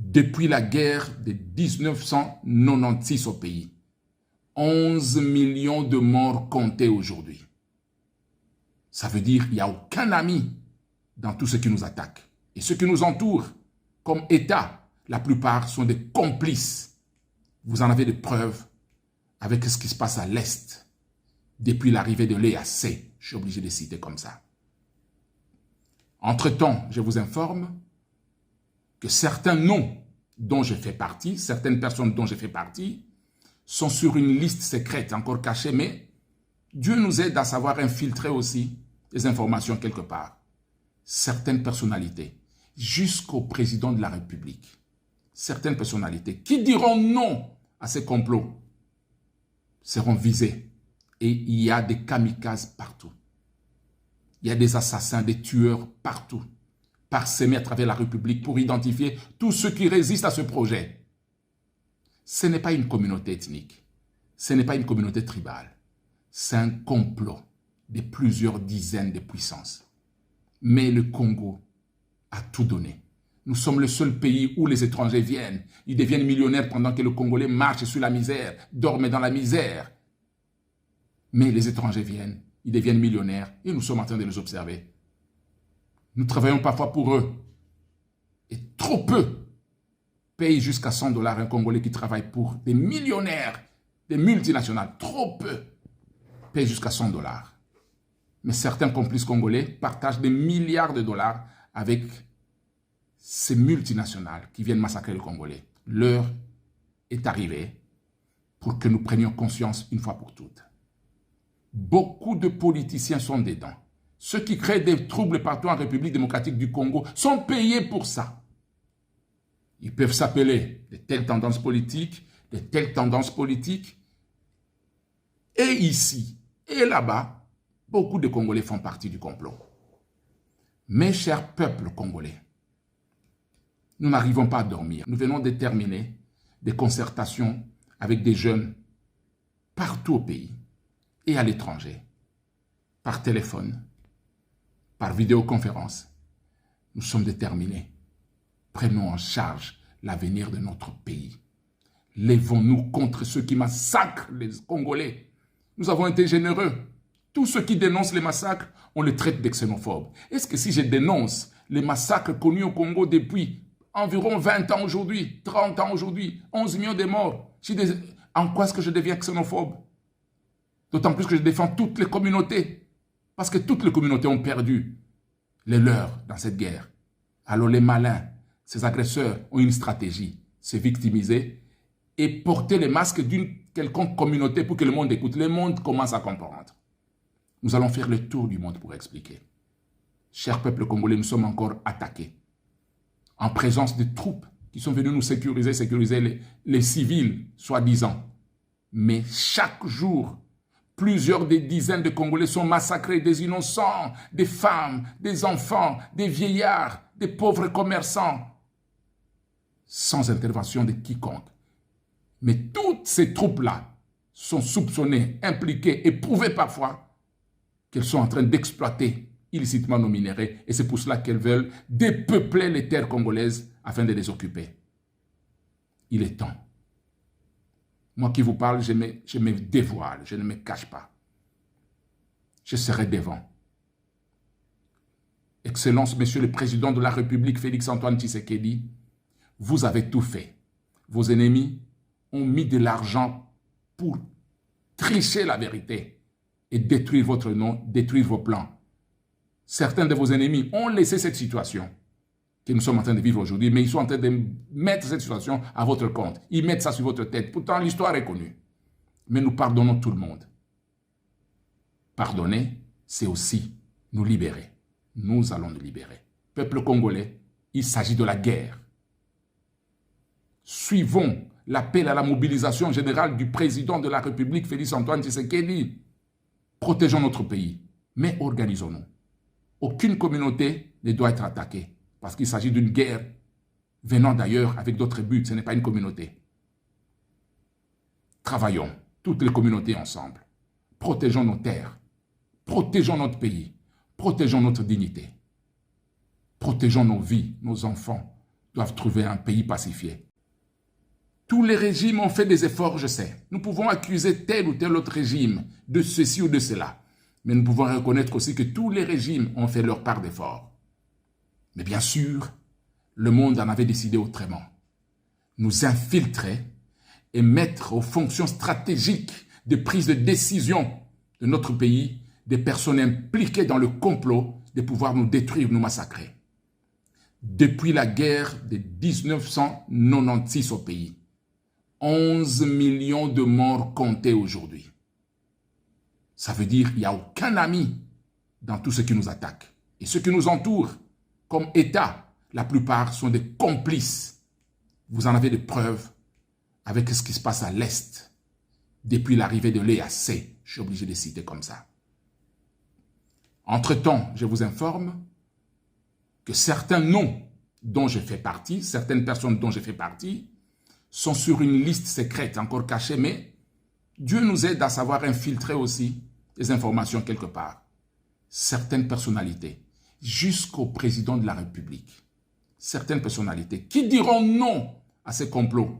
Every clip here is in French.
Depuis la guerre de 1996 au pays, 11 millions de morts comptés aujourd'hui. Ça veut dire qu'il n'y a aucun ami dans tout ce qui nous attaque. Et ceux qui nous entourent, comme État, la plupart sont des complices. Vous en avez des preuves avec ce qui se passe à l'Est, depuis l'arrivée de l'EAC. Je suis obligé de citer comme ça. Entre-temps, je vous informe que certains noms dont je fais partie, certaines personnes dont je fais partie, sont sur une liste secrète, encore cachée, mais Dieu nous aide à savoir infiltrer aussi les informations quelque part. Certaines personnalités, jusqu'au président de la République, certaines personnalités qui diront non à ces complots seront visées. Et il y a des kamikazes partout. Il y a des assassins, des tueurs partout, parsemés à travers la République pour identifier tous ceux qui résistent à ce projet. Ce n'est pas une communauté ethnique, ce n'est pas une communauté tribale, c'est un complot de plusieurs dizaines de puissances. Mais le Congo a tout donné. Nous sommes le seul pays où les étrangers viennent. Ils deviennent millionnaires pendant que le Congolais marche sur la misère, dorme dans la misère. Mais les étrangers viennent, ils deviennent millionnaires et nous sommes en train de les observer. Nous travaillons parfois pour eux. Et trop peu payent jusqu'à 100 $ un Congolais qui travaille pour des millionnaires, des multinationales. Trop peu payent jusqu'à 100 $. Mais certains complices congolais partagent des milliards de dollars avec ces multinationales qui viennent massacrer les Congolais. L'heure est arrivée pour que nous prenions conscience une fois pour toutes. Beaucoup de politiciens sont dedans. Ceux qui créent des troubles partout en République démocratique du Congo sont payés pour ça. Ils peuvent s'appeler de telles tendances politiques, de telles tendances politiques. Et ici et là-bas, beaucoup de Congolais font partie du complot. Mes chers peuples congolais, nous n'arrivons pas à dormir. Nous venons de terminer des concertations avec des jeunes partout au pays et à l'étranger, par téléphone, par vidéoconférence. Nous sommes déterminés. Prenons en charge l'avenir de notre pays. Lèvons-nous contre ceux qui massacrent les Congolais. Nous avons été généreux. Tous ceux qui dénoncent les massacres, on les traite de xénophobes. Est-ce que si je dénonce les massacres connus au Congo depuis environ 20 ans aujourd'hui, 30 ans aujourd'hui, 11 millions de morts, en quoi est-ce que je deviens xénophobe? D'autant plus que je défends toutes les communautés. Parce que toutes les communautés ont perdu les leurs dans cette guerre. Alors les malins, ces agresseurs ont une stratégie, se victimiser et porter les masques d'une quelconque communauté pour que le monde écoute. Le monde commence à comprendre. Nous allons faire le tour du monde pour expliquer. Chers peuples congolais, nous sommes encore attaqués. En présence de troupes qui sont venues nous sécuriser les civils, soi-disant. Mais chaque jour, plusieurs des dizaines de Congolais sont massacrés, des innocents, des femmes, des enfants, des vieillards, des pauvres commerçants, sans intervention de quiconque. Mais toutes ces troupes-là sont soupçonnées, impliquées et prouvées parfois qu'elles sont en train d'exploiter illicitement nos minéraux et c'est pour cela qu'elles veulent dépeupler les terres congolaises afin de les occuper. Il est temps. Moi qui vous parle, je me dévoile, je ne me cache pas. Je serai devant. Excellence, Monsieur le Président de la République, Félix-Antoine Tshisekedi, vous avez tout fait. Vos ennemis ont mis de l'argent pour tricher la vérité et détruire votre nom, détruire vos plans. Certains de vos ennemis ont laissé cette situation que nous sommes en train de vivre aujourd'hui, mais ils sont en train de mettre cette situation à votre compte. Ils mettent ça sur votre tête. Pourtant, l'histoire est connue. Mais nous pardonnons tout le monde. Pardonner, c'est aussi nous libérer. Nous allons nous libérer. Peuple congolais, il s'agit de la guerre. Suivons l'appel à la mobilisation générale du président de la République, Félix-Antoine Tshisekedi. Protégeons notre pays, mais organisons-nous. Aucune communauté ne doit être attaquée. Parce qu'il s'agit d'une guerre venant d'ailleurs avec d'autres buts. Ce n'est pas une communauté. Travaillons, toutes les communautés ensemble. Protégeons nos terres. Protégeons notre pays. Protégeons notre dignité. Protégeons nos vies, nos enfants, doivent trouver un pays pacifié. Tous les régimes ont fait des efforts, je sais. Nous pouvons accuser tel ou tel autre régime de ceci ou de cela. Mais nous pouvons reconnaître aussi que tous les régimes ont fait leur part d'efforts. Mais bien sûr, le monde en avait décidé autrement. Nous infiltrer et mettre aux fonctions stratégiques de prise de décision de notre pays des personnes impliquées dans le complot de pouvoir nous détruire, nous massacrer. Depuis la guerre de 1996 au pays, 11 millions de morts comptés aujourd'hui. Ça veut dire qu'il n'y a aucun ami dans tout ce qui nous attaque. Et ceux qui nous entourent, comme État, la plupart sont des complices. Vous en avez des preuves avec ce qui se passe à l'Est depuis l'arrivée de l'EAC. Je suis obligé de citer comme ça. Entre-temps, je vous informe que certains noms dont je fais partie, certaines personnes dont je fais partie, sont sur une liste secrète, encore cachée, mais Dieu nous aide à savoir infiltrer aussi des informations quelque part. Certaines personnalités, jusqu'au président de la République, certaines personnalités qui diront non à ces complots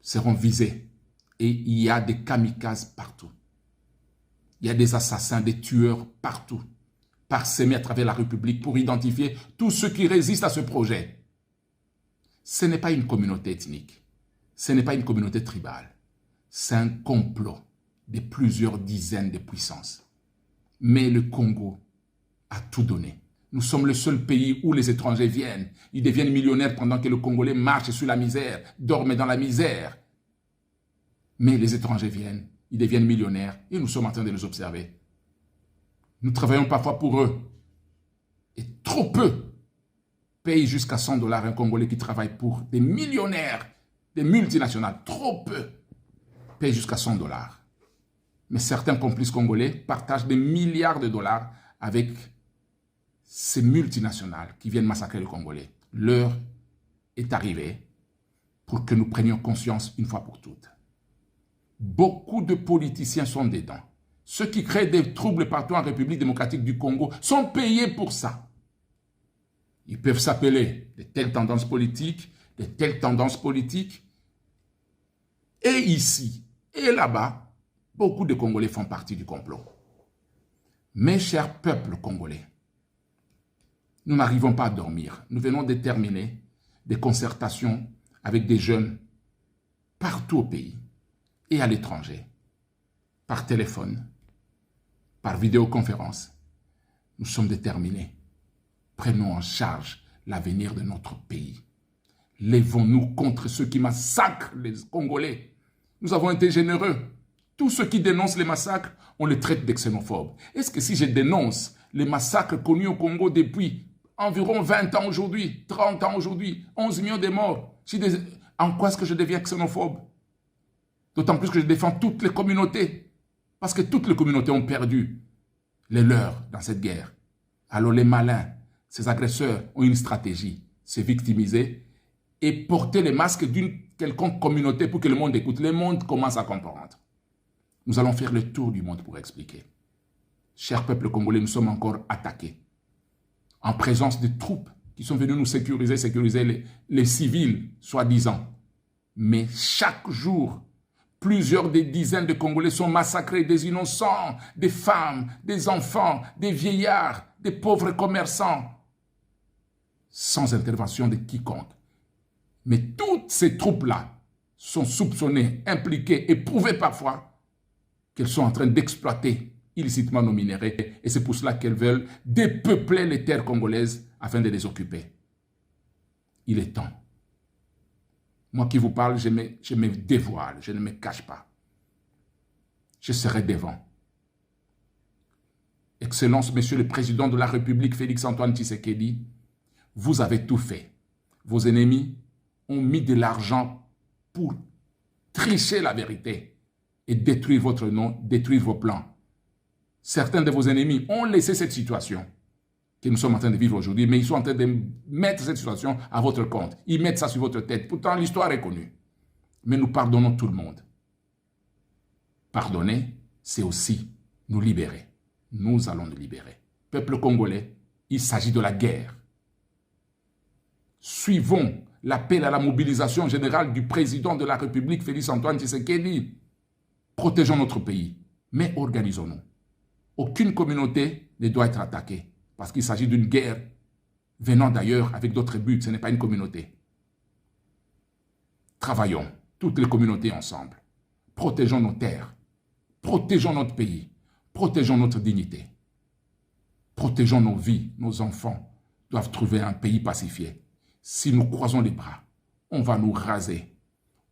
seront visées. Et il y a des kamikazes partout. Il y a des assassins, des tueurs partout, parsemés à travers la République pour identifier tous ceux qui résistent à ce projet. Ce n'est pas une communauté ethnique, ce n'est pas une communauté tribale, c'est un complot de plusieurs dizaines de puissances. Mais le Congo a tout donné. Nous sommes le seul pays où les étrangers viennent. Ils deviennent millionnaires pendant que le Congolais marche sur la misère, dorme dans la misère. Mais les étrangers viennent, ils deviennent millionnaires et nous sommes en train de les observer. Nous travaillons parfois pour eux. Et trop peu payent jusqu'à 100 $ un Congolais qui travaille pour des millionnaires, des multinationales. Trop peu payent jusqu'à 100 $. Mais certains complices congolais partagent des milliards de dollars avec ces multinationales qui viennent massacrer le Congolais. L'heure est arrivée pour que nous prenions conscience une fois pour toutes. Beaucoup de politiciens sont dedans. Ceux qui créent des troubles partout en République démocratique du Congo sont payés pour ça. Ils peuvent s'appeler de telles tendances politiques, de telles tendances politiques. Et ici et là-bas, beaucoup de Congolais font partie du complot. Mes chers peuples congolais, nous n'arrivons pas à dormir. Nous venons de terminer des concertations avec des jeunes partout au pays et à l'étranger, par téléphone, par vidéoconférence. Nous sommes déterminés. Prenons en charge l'avenir de notre pays. Lèvons-nous contre ceux qui massacrent les Congolais. Nous avons été généreux. Tous ceux qui dénoncent les massacres, on les traite de xénophobes. Est-ce que si je dénonce les massacres connus au Congo depuis environ 20 ans aujourd'hui, 30 ans aujourd'hui, 11 millions de morts, en quoi est-ce que je deviens xénophobe? D'autant plus que je défends toutes les communautés. Parce que toutes les communautés ont perdu les leurs dans cette guerre. Alors les malins, ces agresseurs ont une stratégie, c'est victimiser et porter les masques d'une quelconque communauté pour que le monde écoute. Le monde commence à comprendre. Nous allons faire le tour du monde pour expliquer. Chers peuples congolais, nous sommes encore attaqués. En présence de troupes qui sont venues nous sécuriser les civils, soi-disant. Mais chaque jour, plusieurs des dizaines de Congolais sont massacrés, des innocents, des femmes, des enfants, des vieillards, des pauvres commerçants, sans intervention de quiconque. Mais toutes ces troupes-là sont soupçonnées, impliquées et prouvées parfois qu'elles sont en train d'exploiter illicitement nos minéraux. Et c'est pour cela qu'elles veulent dépeupler les terres congolaises afin de les occuper. Il est temps. Moi qui vous parle, je me dévoile, je ne me cache pas. Je serai devant. Excellence, Monsieur le Président de la République, Félix-Antoine Tshisekedi, vous avez tout fait. Vos ennemis ont mis de l'argent pour tricher la vérité et détruire votre nom, détruire vos plans. Certains de vos ennemis ont laissé cette situation que nous sommes en train de vivre aujourd'hui, mais ils sont en train de mettre cette situation à votre compte. Ils mettent ça sur votre tête. Pourtant, l'histoire est connue. Mais nous pardonnons tout le monde. Pardonner, c'est aussi nous libérer. Nous allons nous libérer. Peuple congolais, il s'agit de la guerre. Suivons l'appel à la mobilisation générale du président de la République, Félix Antoine Tshisekedi. Protégeons notre pays, mais organisons-nous. Aucune communauté ne doit être attaquée, parce qu'il s'agit d'une guerre venant d'ailleurs avec d'autres buts. Ce n'est pas une communauté. Travaillons, toutes les communautés ensemble. Protégeons nos terres, protégeons notre pays, protégeons notre dignité. Protégeons nos vies, nos enfants doivent trouver un pays pacifié. Si nous croisons les bras, on va nous raser.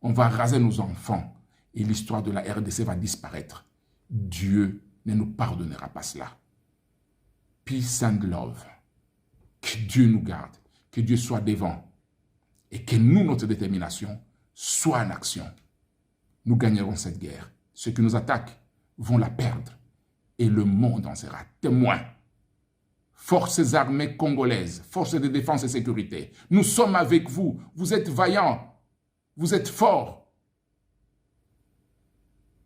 On va raser nos enfants et l'histoire de la RDC va disparaître. Dieu ne nous pardonnera pas cela. Peace and love. Que Dieu nous garde, que Dieu soit devant et que nous, notre détermination, soit en action. Nous gagnerons cette guerre. Ceux qui nous attaquent vont la perdre et le monde en sera témoin. Forces armées congolaises, forces de défense et sécurité, nous sommes avec vous. Vous êtes vaillants, vous êtes forts.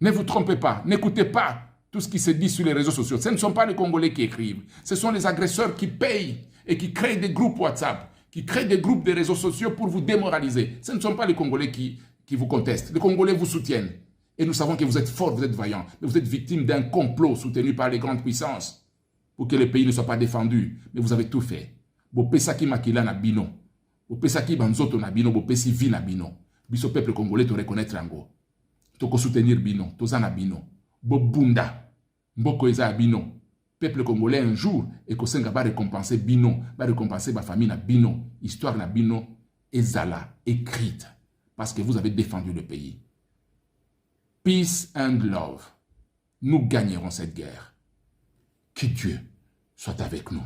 Ne vous trompez pas, n'écoutez pas tout ce qui se dit sur les réseaux sociaux. Ce ne sont pas les Congolais qui écrivent, ce sont les agresseurs qui payent et qui créent des groupes WhatsApp, qui créent des groupes de réseaux sociaux pour vous démoraliser. Ce ne sont pas les Congolais qui vous contestent. Les Congolais vous soutiennent. Et nous savons que vous êtes forts, vous êtes vaillants, mais vous êtes victimes d'un complot soutenu par les grandes puissances pour que le pays ne soit pas défendu. Mais vous avez tout fait. Bopesaki makila na bino. Bopesaki banzoto na bino, bopesi vi na bino. Biso peuple congolais te reconnaître ango. Toko soutenir bino, toza na bino. Bobunda. Mboko eza bino. Peuple congolais un jour, et kosenga va récompenser bino, va récompenser ma famille na bino. Histoire na bino, ezala, écrite. Parce que vous avez défendu le pays. Peace and love. Nous gagnerons cette guerre. Que Dieu soit avec nous.